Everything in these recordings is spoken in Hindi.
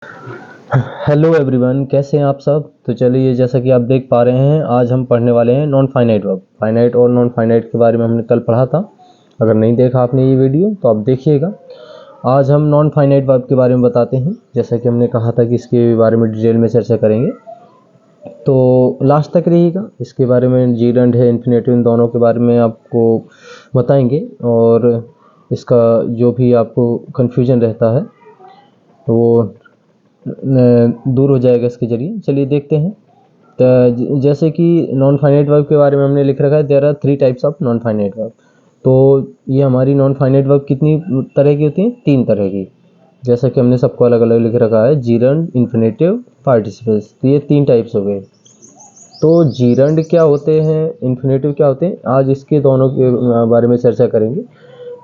हेलो एवरीवन, कैसे हैं आप सब। तो चलिए, जैसा कि आप देख पा रहे हैं, आज हम पढ़ने वाले हैं नॉन फाइनाइट वर्ब। फाइनाइट और नॉन फाइनाइट के बारे में हमने कल पढ़ा था। अगर नहीं देखा आपने ये वीडियो तो आप देखिएगा। आज हम नॉन फाइनाइट वर्ब के बारे में बताते हैं। जैसा कि हमने कहा था कि इसके बारे में डिटेल में चर्चा करेंगे, तो लास्ट तक रहिएगा। इसके बारे में जीरंड है, इन्फिनेटिव, इन दोनों के बारे में आपको बताएंगे और इसका जो भी आपको कन्फ्यूजन रहता है तो वो दूर हो जाएगा इसके जरिए। चलिए देखते हैं। तो जैसे कि नॉन फाइनाइट वर्ब के बारे में हमने लिख रखा है, there are 3 types of non finite verb. तो ये हमारी नॉन फाइनाइट वर्ब कितनी तरह की होती हैं? 3 तरह की। जैसा कि हमने सबको अलग अलग लिख रखा है, जीरंड, इन्फिनेटिव, पार्टिसिपल्स। तो ये 3 टाइप्स हो गए। तो जीरंड क्या होते हैं, इन्फिनेटिव क्या होते हैं, आज इसके दोनों के बारे में चर्चा करेंगे।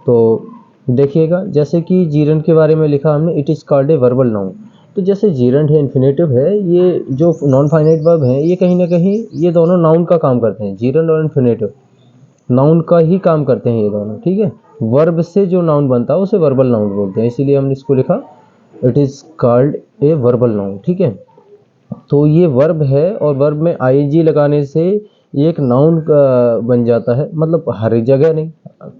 तो देखिएगा, जैसे कि जीरंड के बारे में लिखा हमने, it is called a verbal noun. तो जैसे जीरंड है, इन्फिनेटिव है, ये जो नॉन फाइनाइट वर्ब है, ये कहीं ना कहीं ये दोनों नाउन का काम करते हैं। जीरंड और इन्फिनेटिव नाउन का ही काम करते हैं ये दोनों, ठीक है। वर्ब से जो नाउन बनता है उसे वर्बल नाउन बोलते हैं, इसीलिए हमने इसको लिखा it is called a verbal noun, ठीक है। तो ये वर्ब है और वर्ब में आईएनजी लगाने से ये एक नाउन बन जाता है। मतलब हर एक जगह नहीं,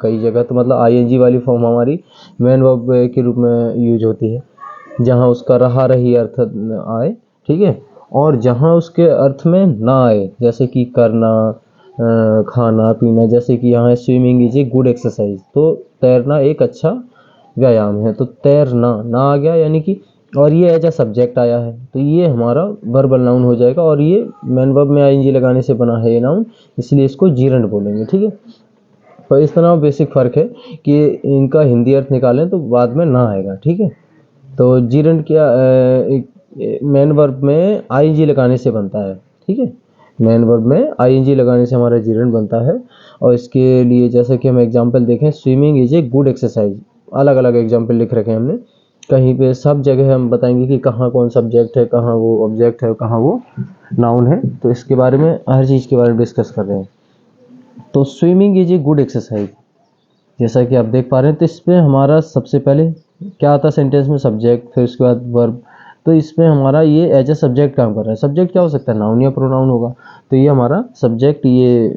कई जगह तो मतलब आईएनजी वाली फॉर्म हमारी मेन वर्ब के रूप में यूज होती है, जहाँ उसका रहा रही अर्थ आए, ठीक है। और जहाँ उसके अर्थ में ना आए, जैसे कि करना, खाना पीना। जैसे कि यहाँ swimming is a good exercise, तो तैरना एक अच्छा व्यायाम है। तो तैरना ना आ गया, यानी कि, और ये एज अ सब्जेक्ट आया है, तो ये हमारा वर्बल नाउन हो जाएगा। और ये मेन वर्ब में आईएनजी लगाने से बना है ये नाउन, इसलिए इसको जीरंड बोलेंगे, ठीक है। तो इस तरह बेसिक फ़र्क है कि इनका हिंदी अर्थ निकालें तो बाद में ना आएगा, ठीक है। तो जीरंड क्या मेन वर्ब में आईएनजी लगाने से बनता है, ठीक है। मेन वर्ब में आईएनजी लगाने से हमारा जीरंड बनता है। और इसके लिए जैसे कि हम एग्जांपल देखें, swimming is a good exercise. अलग अलग एग्जांपल लिख रखे हैं हमने। कहीं पे सब जगह हम बताएंगे कि कहाँ कौन सब्जेक्ट है, कहाँ वो ऑब्जेक्ट है, कहाँ वो नाउन है। तो इसके बारे में, हर चीज़ के बारे में डिस्कस कर रहे हैं। तो swimming is a good exercise, जैसा कि आप देख पा रहे हैं। तो इसमें हमारा सबसे पहले क्या आता है सेंटेंस में? सब्जेक्ट, फिर उसके बाद वर्ब। तो इसमें हमारा ये एज ए सब्जेक्ट काम कर रहा है। सब्जेक्ट क्या हो सकता है? नाउन या प्रोनाउन होगा। तो ये हमारा सब्जेक्ट, ये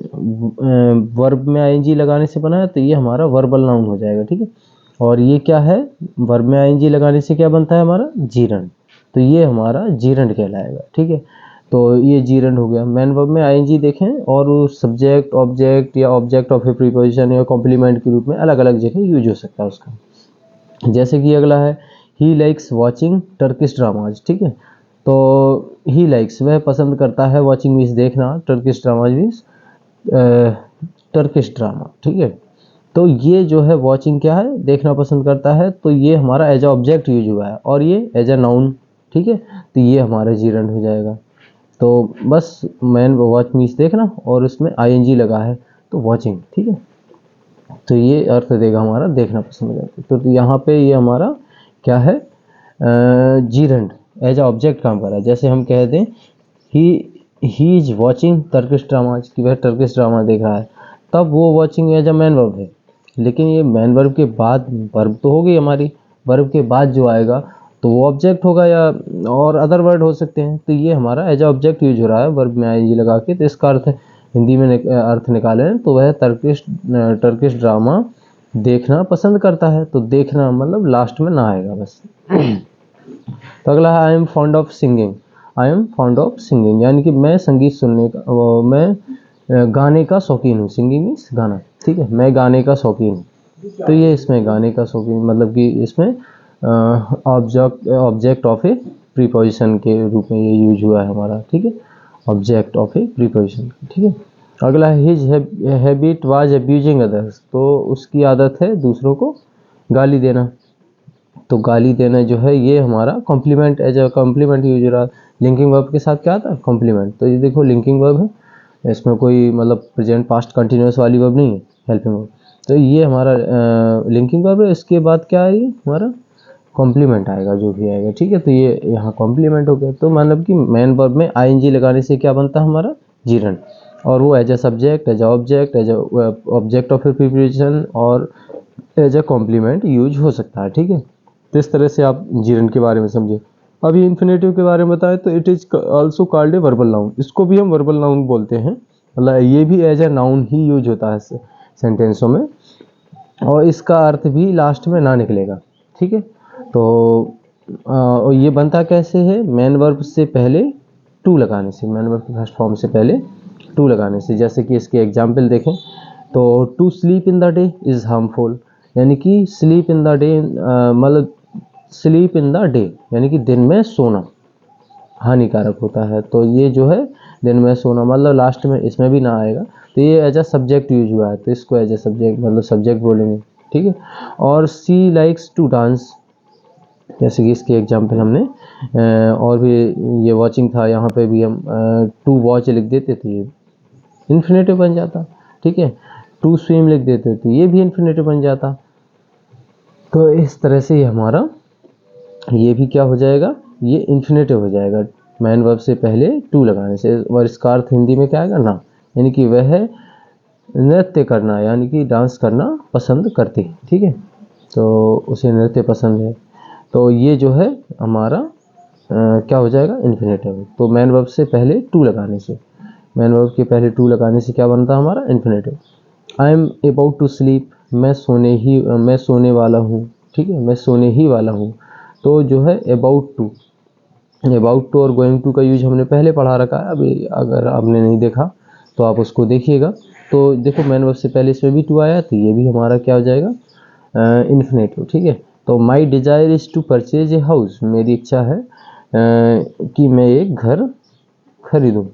वर्ब में आईएनजी लगाने से बना है, तो ये हमारा वर्बल नाउन हो जाएगा, ठीक है। और ये क्या है? वर्ब में आईएनजी लगाने से क्या बनता है हमारा? जीरंड। तो ये हमारा जीरंड कहलाएगा, ठीक है। तो ये जीरंड हो गया। मेन वर्ब में आईएनजी देखें और सब्जेक्ट, ऑब्जेक्ट या ऑब्जेक्ट ऑफ ए प्रीपोजिशन या कॉम्प्लीमेंट के रूप में अलग अलग जगह यूज हो सकता है उसका। जैसे कि अगला है, he likes watching Turkish dramas, ठीक है। तो ही लाइक्स, वह पसंद करता है, वॉचिंग मीन्स देखना, Turkish dramas means Turkish drama, ठीक है। तो ये जो है वॉचिंग क्या है? देखना पसंद करता है। तो ये हमारा एज अ ऑब्जेक्ट यूज हुआ है और ये एज अ नाउन, ठीक है। तो ये हमारा जीरंड हो जाएगा। तो बस मैन वॉच मीन्स देखना और उसमें आईएनजी लगा है, तो वॉचिंग, ठीक है। तो ये अर्थ देगा हमारा देखना पसंद करते। तो यहाँ पे ये हमारा क्या है? जीरंड एज अ ऑब्जेक्ट काम कर रहा है। जैसे हम कह दें he is watching Turkish dramas, कि वह टर्किश ड्रामा देख रहा है, तब वो watching as a main verb है। लेकिन ये मैन वर्ब के बाद वर्ब तो हो गई हमारी, वर्ब के बाद जो आएगा तो वो ऑब्जेक्ट होगा या और अदर वर्ड हो सकते हैं। तो ये हमारा एज अ ऑब्जेक्ट यूज हो रहा है वर्ब में आईएनजी लगा के। तो इसका अर्थ हिंदी में अर्थ निकालें तो वह टर्किश ड्रामा देखना पसंद करता है। तो देखना मतलब लास्ट में ना आएगा बस। तो अगला है, I am fond of singing. I am fond of singing, यानी कि मैं संगीत सुनने का, मैं गाने का शौकीन हूँ। सिंगिंग मीन्स गाना, ठीक है। मैं गाने का शौकीन हूँ। तो ये इसमें गाने का शौकीन मतलब कि इसमें ऑब्जेक्ट ऑफ ए प्रीपोजिशन के रूप में ये यूज हुआ है हमारा, ठीक है। ऑब्जेक्ट ऑफ ए प्रीपोजिशन, ठीक है। अगला है, his habit was abusing others. तो उसकी आदत है दूसरों को गाली देना। तो गाली देना जो है ये हमारा complement, as a complement use हो रहा है। लिंकिंग वर्ब के साथ क्या आता है? कॉम्प्लीमेंट। तो ये देखो लिंकिंग वर्ब है, इसमें कोई मतलब प्रेजेंट पास्ट कंटिन्यूस वाली वर्ब नहीं है, हेल्पिंग वर्ब। तो ये हमारा लिंकिंग वर्ब है। इसके बाद क्या आएगी? हमारा कॉम्प्लीमेंट आएगा, जो भी आएगा, ठीक है। तो ये यहाँ कॉम्प्लीमेंट हो गया। तो मतलब कि मेन वर्ब में आईएनजी लगाने से क्या बनता है हमारा? जीरंड। और वो as a subject, as a object, as a object of a preposition और एज अ कॉम्प्लीमेंट यूज हो सकता है, ठीक है। तो इस तरह से आप जीरंड के बारे में समझे। अभी इन्फिनेटिव के बारे में बताएं तो it is also called a verbal noun, इसको भी हम वर्बल नाउन बोलते हैं, मतलब ये भी एज ए नाउन ही यूज होता है सेंटेंसों में, और इसका अर्थ भी लास्ट में ना निकलेगा। ठीक है, तो ये बनता कैसे है, मेन वर्ब से पहले टू लगाने से, मेन वर्ब के फर्स्ट फॉर्म से पहले टू लगाने से। जैसे कि इसके एग्जाम्पल देखें तो to sleep in the day is harmful, यानी कि स्लीप इन द डे मतलब स्लीप इन द डे यानी कि दिन में सोना हानिकारक होता है। तो ये जो है दिन में सोना, मतलब लास्ट में इसमें भी ना आएगा, तो ये एज अ सब्जेक्ट यूज हुआ है, तो इसको एज अ सब्जेक्ट मतलब सब्जेक्ट बोलेंगे। ठीक है, और सी लाइक्स टू डांस, जैसे कि इसके एग्जाम्पल हमने और भी ये वॉचिंग था, यहाँ पे भी हम टू वॉच लिख देते थे, ये इन्फिनेटिव बन जाता। ठीक है, टू स्विम लिख देते थे, ये भी इन्फिनेटिव बन जाता। तो इस तरह से हमारा ये भी क्या हो जाएगा, ये इन्फिनेटिव हो जाएगा मैन वर्ब से पहले टू लगाने से। और इसका अर्थ हिंदी में क्या आएगा, ना, यानी कि वह नृत्य करना यानी कि डांस करना पसंद करती। ठीक है, तो उसे नृत्य पसंद है, तो ये जो है हमारा क्या हो जाएगा, इन्फिनेटिव। तो मैन वर्ब से पहले टू लगाने से, मैन वर्ब के पहले टू लगाने से क्या बनता है हमारा, infinitive. I am about to sleep, मैं सोने वाला हूँ। ठीक है, मैं सोने ही वाला हूँ। तो जो है अबाउट टू और गोइंग टू का यूज हमने पहले पढ़ा रखा है, अभी अगर आपने नहीं देखा तो आप उसको देखिएगा। तो देखो मैन वर्ब से पहले इसमें भी टू आया, तो ये भी हमारा क्या हो जाएगा, इन्फिनेटिव। ठीक है, तो my desire is to purchase a house, मेरी इच्छा है कि मैं एक घर खरीदूँ,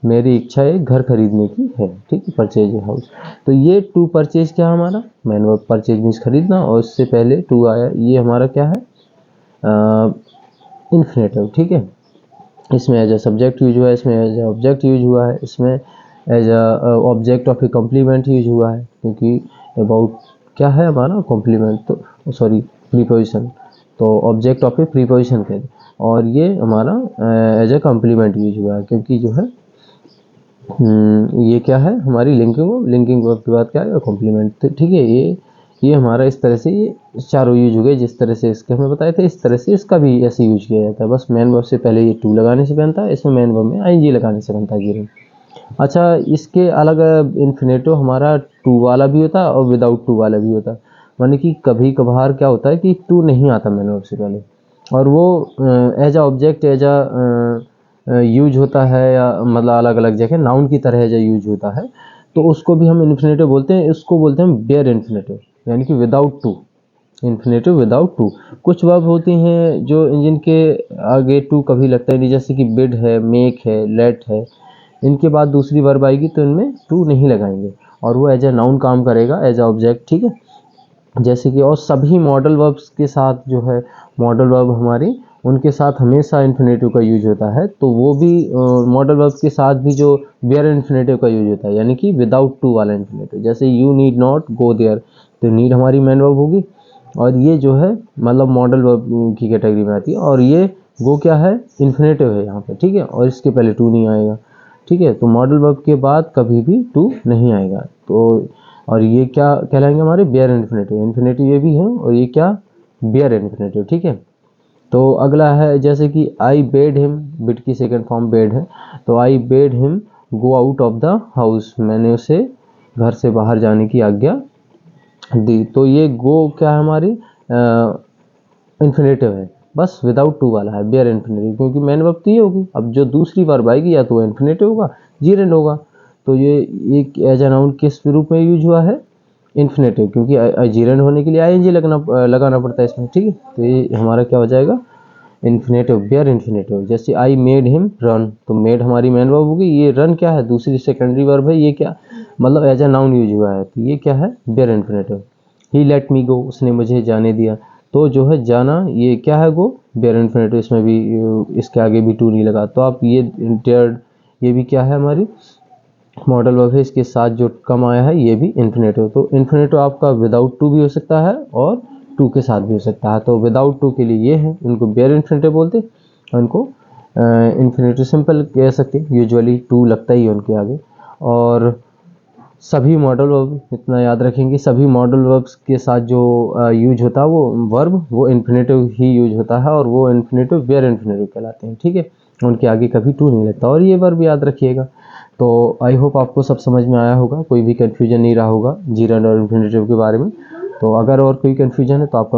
मेरी इच्छा एक घर खरीदने की है। ठीक है, परचेज ए हाउस, तो ये टू परचेज क्या हमारा, मैन वर्ब परचेज मीन्स खरीदना, और इससे पहले टू आया, ये हमारा क्या है, इन्फिनेटिव। ठीक है, इसमें एज अ सब्जेक्ट यूज हुआ है, इसमें एज अ ऑब्जेक्ट यूज हुआ है, इसमें as a object of a complement use हुआ है, क्योंकि अबाउट क्या है हमारा कॉम्प्लीमेंट, तो सॉरी प्रीपोजिशन, तो ऑब्जेक्ट ऑफ ए प्रीपोजिशन के, और ये हमारा एज अ कॉम्प्लीमेंट यूज हुआ है, क्योंकि जो है ये क्या है हमारी लिंकिंग वर्ब के बाद क्या है, कॉम्प्लीमेंट। तो ठीक है, ये हमारा इस तरह से ये चारों यूज हो गए, जिस तरह से इसके हमें बताए थे, इस तरह से इसका भी ऐसे यूज किया जाता है। बस मैन वर्ब से पहले ये टू लगाने से बनता है, इसमें मैन वर्ब में आईएनजी लगाने से बनता है जीरो। अच्छा, इसके अलग इन्फिनेटिव हमारा टू वाला भी होता है और विदाउट टू वाला भी होता है, माने कि कभी कभार क्या होता है कि टू नहीं आता मैन वर्ब से पहले, और वो as a object as a use होता है, या मतलब अलग अलग जगह नाउन की तरह एज अ यूज होता है, तो उसको भी हम इन्फिनेटिव बोलते हैं। इसको बोलते हैं बेयर इन्फिनेटिव, यानी कि without to, infinitive without to. कुछ वर्ब होती हैं जो जिनके आगे टू कभी लगता ही नहीं, जैसे कि बिड है, मेक है, लेट है, इनके बाद दूसरी वर्ब आएगी तो इनमें टू नहीं लगाएंगे, और वो एज ए नाउन काम करेगा, एज ए ऑब्जेक्ट। ठीक है, जैसे कि और सभी मॉडल वर्ब्स के साथ जो है, मॉडल वर्ब हमारी उनके साथ हमेशा इन्फिनेटिव का यूज होता है, तो वो भी मॉडल वर्ब के साथ भी जो बेयर इन्फिनेटिव का यूज होता है, यानी कि विदाउट टू वाला इन्फिनेटिव। जैसे you need not go there, तो नीड हमारी मैन वर्ब होगी, और ये जो है मतलब मॉडल वर्ब की कैटेगरी में आती है, और ये गो क्या है, इन्फिनेटिव है यहाँ पे। ठीक है, और इसके पहले टू नहीं आएगा। ठीक है, तो मॉडल वर्ब के बाद कभी भी टू नहीं आएगा, तो और ये क्या कहलाएंगे हमारे, बेयर इन्फिनेटिव। इन्फिनेटिव ये भी है, और ये क्या, बेयर इन्फिनेटिव। ठीक है, तो अगला है जैसे कि आई बेड हिम, बिड की सेकंड फॉर्म बेड है, तो I bade him go out of the house, मैंने उसे घर से बाहर जाने की आज्ञा दी। तो ये गो क्या है हमारी, इन्फिनेटिव है, बस विदाउट टू वाला है, बेयर इन्फिनेटिव, क्योंकि मैन वर्ब तो ये होगी। अब जो दूसरी वर्ब आएगी या तो इन्फिनेटिव होगा, जीरेंड होगा, तो ये एज अ नाउन किस रूप में यूज हुआ है, इन्फिनेटिव, क्योंकि जीरेंड होने के लिए आईएनजी लगाना पड़ता है इसमें। ठीक है, तो ये हमारा क्या हो जाएगा, इन्फिनेटिव, बेयर इन्फिनेटिव। जैसे आई मेड हिम रन, तो मेड हमारी मैन वर्ब होगी, ये रन क्या है, दूसरी सेकेंडरी वर्ब है, ये क्या मतलब एज अ नाउन यूज हुआ है, तो ये क्या है, बेयर इन्फिनेटिव। ही लेट मी गो, उसने मुझे जाने दिया, तो जो है जाना ये क्या है, गो, बेयर इन्फिनेटिव, इसमें भी इसके आगे भी टू नहीं लगा, तो आप ये डेयर्ड, ये भी क्या है हमारी मॉडल वर्ब है, इसके साथ जो कम आया है ये भी इन्फिनेटिव। तो इन्फिनेटिव आपका विदाउट टू भी हो सकता है और टू के साथ भी हो सकता है। तो विदाउट टू के लिए ये है, इनको बेयर इन्फिनेटिव बोलते हैं, और इनको इन्फिनेटिव सिंपल कह सकते हैं, यूजुअली टू लगता ही है उनके आगे। और सभी मॉडल वर्ब, इतना याद रखेंगे, सभी मॉडल वर्ब्स के साथ जो यूज होता है वो वर्ब वो इन्फिनेटिव ही यूज होता है, और वो इन्फिनेटिव वेयर इन्फिनेटिव कहलाते हैं। ठीक है, उनके आगे कभी टू नहीं लगता, और ये वर्ब याद रखिएगा। तो आई होप आपको सब समझ में आया होगा, कोई भी कन्फ्यूजन नहीं रहा होगा जीरंड और इन्फिनेटिव के बारे में। तो अगर और कोई कन्फ्यूजन है तो आप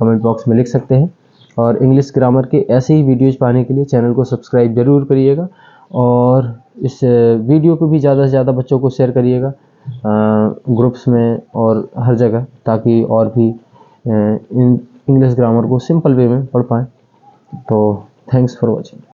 कमेंट बॉक्स में लिख सकते हैं। और इंग्लिश ग्रामर के ऐसे ही वीडियोज़ पाने के लिए चैनल को सब्सक्राइब ज़रूर करिएगा, और इस वीडियो को भी ज़्यादा से ज़्यादा बच्चों को शेयर करिएगा ग्रुप्स में और हर जगह, ताकि और भी इंग्लिश ग्रामर को सिंपल वे में पढ़ पाएँ। तो थैंक्स फॉर वॉचिंग।